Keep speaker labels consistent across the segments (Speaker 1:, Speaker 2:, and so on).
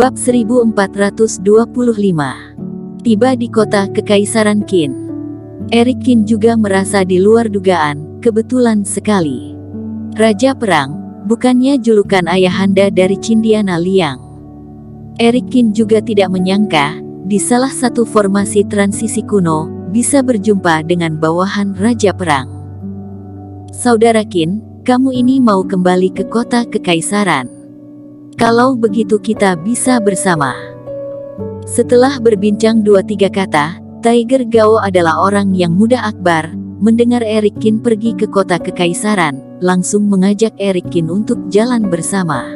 Speaker 1: Bab 1425. Tiba di kota Kekaisaran Qin. Erik Qin juga merasa di luar dugaan, kebetulan sekali. Raja Perang, bukannya julukan ayahanda dari Cindiana Liang. Erik Qin juga tidak menyangka, di salah satu formasi transisi kuno, bisa berjumpa dengan bawahan Raja Perang. Saudara Qin, kamu ini mau kembali ke kota Kekaisaran. Kalau begitu kita bisa bersama. Setelah berbincang 2-3 kata, Tiger Gao adalah orang yang muda akbar. Mendengar Erik Qin pergi ke kota Kekaisaran, langsung mengajak Erik Qin untuk jalan bersama.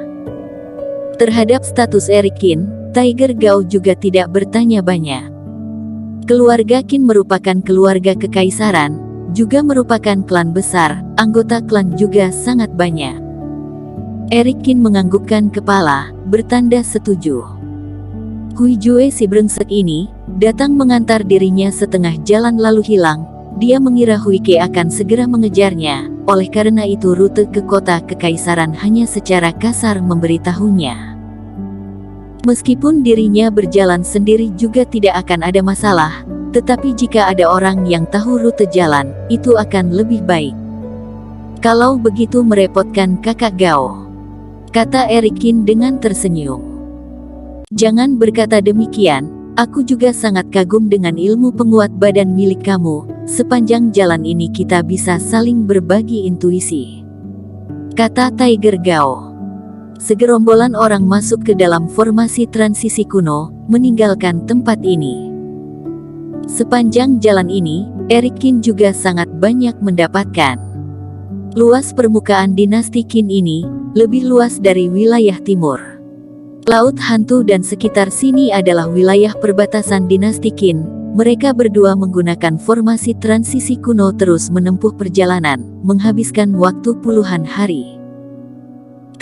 Speaker 1: Terhadap status Erik Qin, Tiger Gao juga tidak bertanya banyak. Keluarga Qin merupakan keluarga Kekaisaran, juga merupakan klan besar, anggota klan juga sangat banyak. Erik Qin menganggukkan kepala, bertanda setuju. Hui Jue si brengsek ini, datang mengantar dirinya setengah jalan lalu hilang. Dia mengira Hui Ke akan segera mengejarnya, oleh karena itu rute ke kota Kekaisaran hanya secara kasar memberitahunya. Meskipun dirinya berjalan sendiri juga tidak akan ada masalah, tetapi jika ada orang yang tahu rute jalan, itu akan lebih baik. Kalau begitu merepotkan kakak Gao, kata Erik Qin dengan tersenyum. Jangan berkata demikian, aku juga sangat kagum dengan ilmu penguat badan milik kamu. Sepanjang jalan ini kita bisa saling berbagi intuisi, kata Tiger Gao. Segerombolan orang masuk ke dalam formasi transisi kuno, meninggalkan tempat ini. Sepanjang jalan ini, Erik Qin juga sangat banyak mendapatkan. Luas permukaan dinasti Qin ini, lebih luas dari wilayah timur. Laut Hantu dan sekitar sini adalah wilayah perbatasan dinasti Qin. Mereka berdua menggunakan formasi transisi kuno terus menempuh perjalanan, menghabiskan waktu puluhan hari.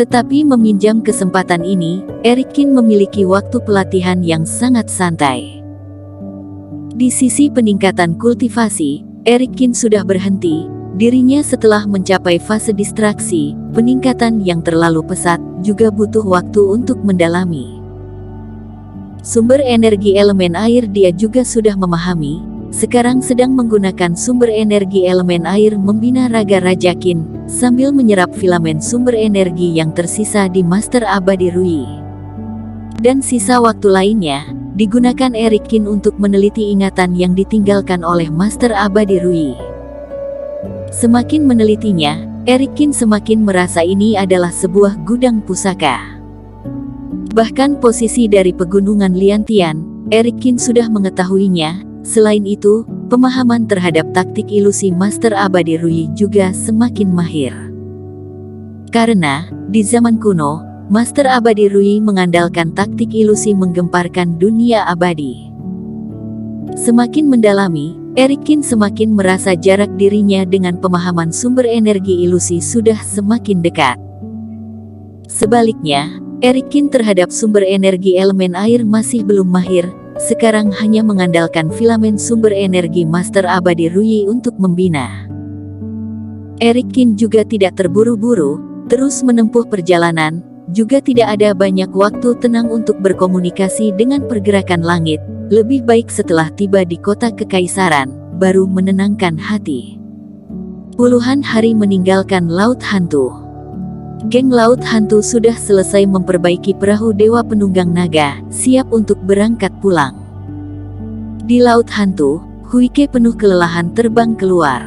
Speaker 1: Tetapi meminjam kesempatan ini, Erik Qin memiliki waktu pelatihan yang sangat santai. Di sisi peningkatan kultivasi, Erik Qin sudah berhenti. Dirinya setelah mencapai fase distraksi, peningkatan yang terlalu pesat, juga butuh waktu untuk mendalami. Sumber energi elemen air dia juga sudah memahami, sekarang sedang menggunakan sumber energi elemen air membina raga Raja Qin, sambil menyerap filamen sumber energi yang tersisa di Master Abadi Rui. Dan sisa waktu lainnya, digunakan Erik Qin untuk meneliti ingatan yang ditinggalkan oleh Master Abadi Rui. Semakin menelitinya, Erik Qin semakin merasa ini adalah sebuah gudang pusaka. Bahkan posisi dari pegunungan Liantian, Erik Qin sudah mengetahuinya. Selain itu, pemahaman terhadap taktik ilusi Master Abadi Rui juga semakin mahir. Karena, di zaman kuno, Master Abadi Rui mengandalkan taktik ilusi menggemparkan dunia abadi. Semakin mendalami, Erik Qin semakin merasa jarak dirinya dengan pemahaman sumber energi ilusi sudah semakin dekat. Sebaliknya, Erik Qin terhadap sumber energi elemen air masih belum mahir, sekarang hanya mengandalkan filamen sumber energi Master Abadi Rui untuk membina. Erik Qin juga tidak terburu-buru, terus menempuh perjalanan, juga tidak ada banyak waktu tenang untuk berkomunikasi dengan pergerakan langit. Lebih baik setelah tiba di kota Kekaisaran, baru menenangkan hati. Puluhan hari meninggalkan Laut Hantu. Geng Laut Hantu sudah selesai memperbaiki perahu Dewa Penunggang Naga, siap untuk berangkat pulang. Di Laut Hantu, Hui Ke penuh kelelahan terbang keluar.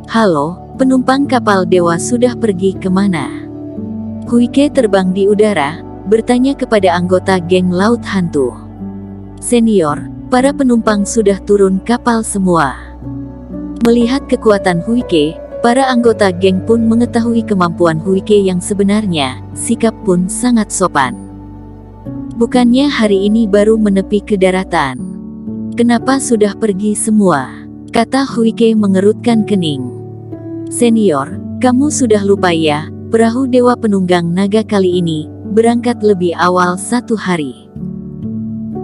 Speaker 1: Halo, penumpang kapal dewa sudah pergi kemana? Hui Ke terbang di udara, bertanya kepada anggota geng Laut Hantu. Senior, para penumpang sudah turun kapal semua. Melihat kekuatan Hui Ke, para anggota geng pun mengetahui kemampuan Hui Ke yang sebenarnya, sikap pun sangat sopan. Bukannya hari ini baru menepi ke daratan. Kenapa sudah pergi semua? Kata Hui Ke mengerutkan kening. Senior, kamu sudah lupa ya, perahu Dewa Penunggang Naga kali ini, berangkat lebih awal 1 hari.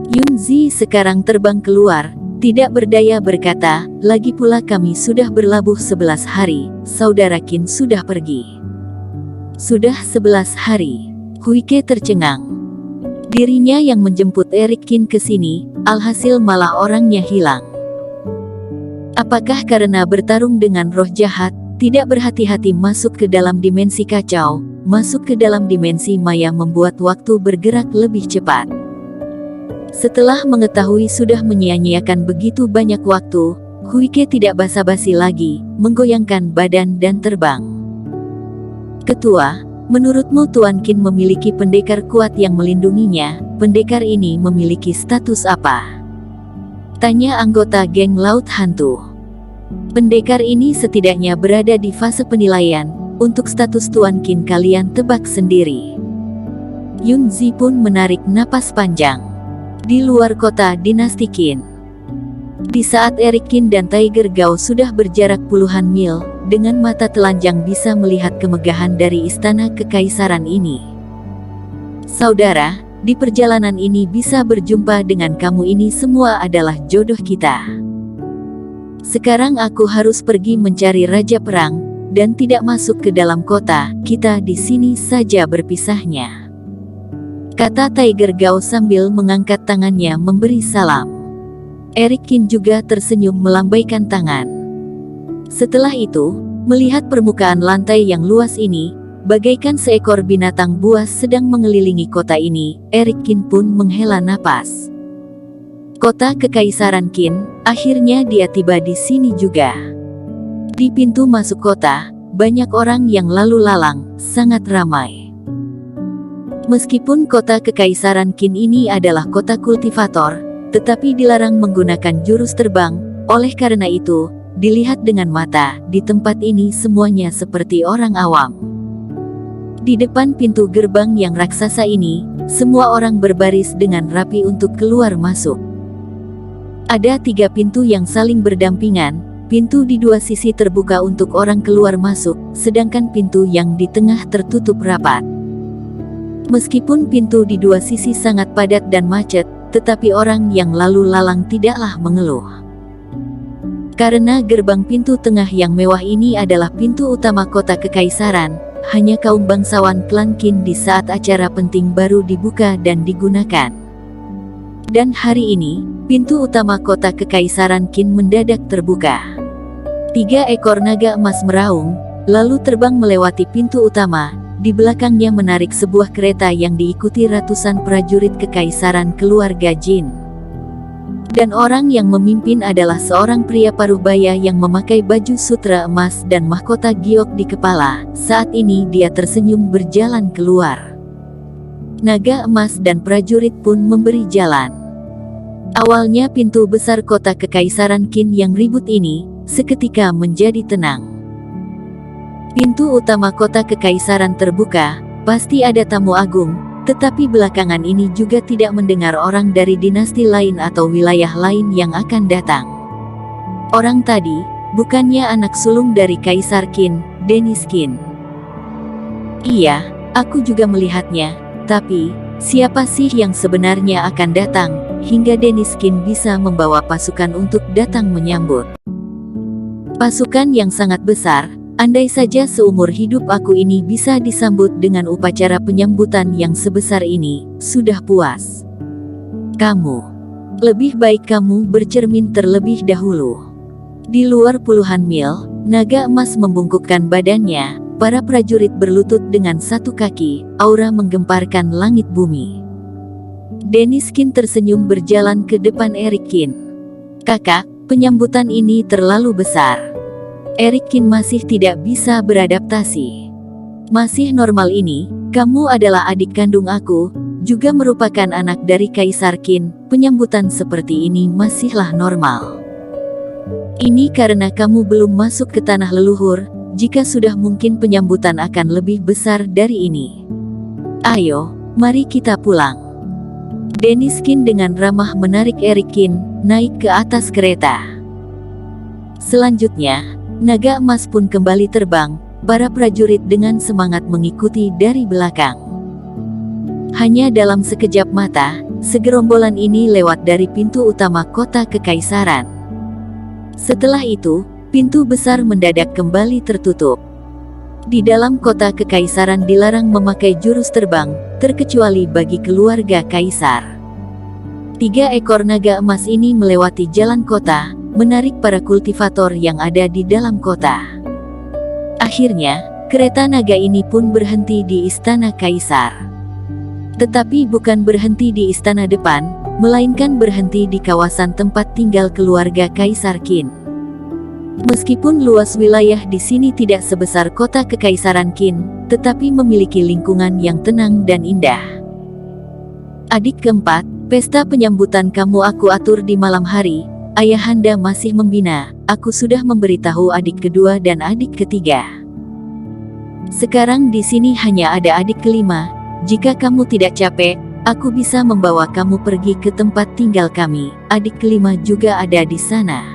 Speaker 1: Yunzi sekarang terbang keluar, tidak berdaya berkata, lagi pula kami sudah berlabuh 11 hari, saudara Qin sudah pergi. Sudah 11 hari. Hui Ke tercengang. Dirinya yang menjemput Eric Kin ke sini, alhasil malah orangnya hilang. Apakah karena bertarung dengan roh jahat, tidak berhati-hati masuk ke dalam dimensi kacau, masuk ke dalam dimensi maya membuat waktu bergerak lebih cepat? Setelah mengetahui sudah menyia-nyiakan begitu banyak waktu, Huike tidak basa-basi lagi, menggoyangkan badan dan terbang. Ketua, menurutmu Tuan Qin memiliki pendekar kuat yang melindunginya, pendekar ini memiliki status apa? Tanya anggota geng Laut Hantu. Pendekar ini setidaknya berada di fase penilaian, untuk status Tuan Qin kalian tebak sendiri. Yun Zi pun menarik napas panjang. Di luar kota dinasti Qin. Di saat Eric Kin dan Tiger Gao sudah berjarak puluhan mil, dengan mata telanjang bisa melihat kemegahan dari istana kekaisaran ini. Saudara, di perjalanan ini bisa berjumpa dengan kamu ini semua adalah jodoh kita. Sekarang aku harus pergi mencari Raja Perang, dan tidak masuk ke dalam kota, kita di sini saja berpisahnya. Kata Tiger Gao sambil mengangkat tangannya memberi salam. Eric Kin juga tersenyum melambaikan tangan. Setelah itu, melihat permukaan lantai yang luas ini, bagaikan seekor binatang buas sedang mengelilingi kota ini, Eric Kin pun menghela napas. Kota Kekaisaran Qin, akhirnya dia tiba di sini juga. Di pintu masuk kota, banyak orang yang lalu lalang, sangat ramai. Meskipun kota Kekaisaran Qin ini adalah kota kultivator, tetapi dilarang menggunakan jurus terbang, oleh karena itu, dilihat dengan mata, di tempat ini semuanya seperti orang awam. Di depan pintu gerbang yang raksasa ini, semua orang berbaris dengan rapi untuk keluar masuk. Ada 3 pintu yang saling berdampingan, pintu di 2 sisi terbuka untuk orang keluar masuk, sedangkan pintu yang di tengah tertutup rapat. Meskipun pintu di 2 sisi sangat padat dan macet, tetapi orang yang lalu lalang tidaklah mengeluh. Karena gerbang pintu tengah yang mewah ini adalah pintu utama kota kekaisaran, hanya kaum bangsawan klan Qin di saat acara penting baru dibuka dan digunakan. Dan hari ini, pintu utama kota kekaisaran Qin mendadak terbuka. 3 ekor naga emas meraung, lalu terbang melewati pintu utama. Di belakangnya menarik sebuah kereta yang diikuti ratusan prajurit kekaisaran keluarga Jin. Dan orang yang memimpin adalah seorang pria paruh-baya yang memakai baju sutra emas dan mahkota giok di kepala. Saat ini dia tersenyum berjalan keluar. Naga emas dan prajurit pun memberi jalan. Awalnya pintu besar kota kekaisaran Qin yang ribut ini, seketika menjadi tenang. Pintu utama kota kekaisaran terbuka, pasti ada tamu agung, tetapi belakangan ini juga tidak mendengar orang dari dinasti lain atau wilayah lain yang akan datang. Orang tadi, bukannya anak sulung dari Kaisar Qin, Dennis Qin. Iya, aku juga melihatnya, tapi, siapa sih yang sebenarnya akan datang, hingga Dennis Qin bisa membawa pasukan untuk datang menyambut. Pasukan yang sangat besar. Andai saja seumur hidup aku ini bisa disambut dengan upacara penyambutan yang sebesar ini, sudah puas. Kamu, lebih baik kamu bercermin terlebih dahulu. Di luar puluhan mil, naga emas membungkukkan badannya, para prajurit berlutut dengan 1 kaki, aura menggemparkan langit bumi. Dennis Qin tersenyum berjalan ke depan Eric Qin. Kakak, penyambutan ini terlalu besar. Eric Qin masih tidak bisa beradaptasi. Masih normal ini, kamu adalah adik kandung aku, juga merupakan anak dari Kaisar Qin, penyambutan seperti ini masihlah normal. Ini karena kamu belum masuk ke tanah leluhur, jika sudah mungkin penyambutan akan lebih besar dari ini. Ayo, mari kita pulang. Dennis Qin dengan ramah menarik Eric Qin, naik ke atas kereta. Selanjutnya, naga emas pun kembali terbang, para prajurit dengan semangat mengikuti dari belakang. Hanya dalam sekejap mata, segerombolan ini lewat dari pintu utama kota kekaisaran. Setelah itu, pintu besar mendadak kembali tertutup. Di dalam kota kekaisaran dilarang memakai jurus terbang, terkecuali bagi keluarga kaisar. 3 ekor naga emas ini melewati jalan kota, menarik para kultivator yang ada di dalam kota. Akhirnya, kereta naga ini pun berhenti di istana kaisar. Tetapi bukan berhenti di istana depan, melainkan berhenti di kawasan tempat tinggal keluarga Kaisar Qin. Meskipun luas wilayah di sini tidak sebesar kota Kekaisaran Qin, tetapi memiliki lingkungan yang tenang dan indah. Adik keempat, pesta penyambutan kamu aku atur di malam hari. Ayahanda masih membina. Aku sudah memberitahu adik kedua dan adik ketiga. Sekarang di sini hanya ada adik kelima. Jika kamu tidak capek, aku bisa membawa kamu pergi ke tempat tinggal kami. Adik kelima juga ada di sana.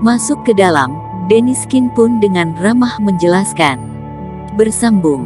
Speaker 1: Masuk ke dalam, Dennis Qin pun dengan ramah menjelaskan. Bersambung.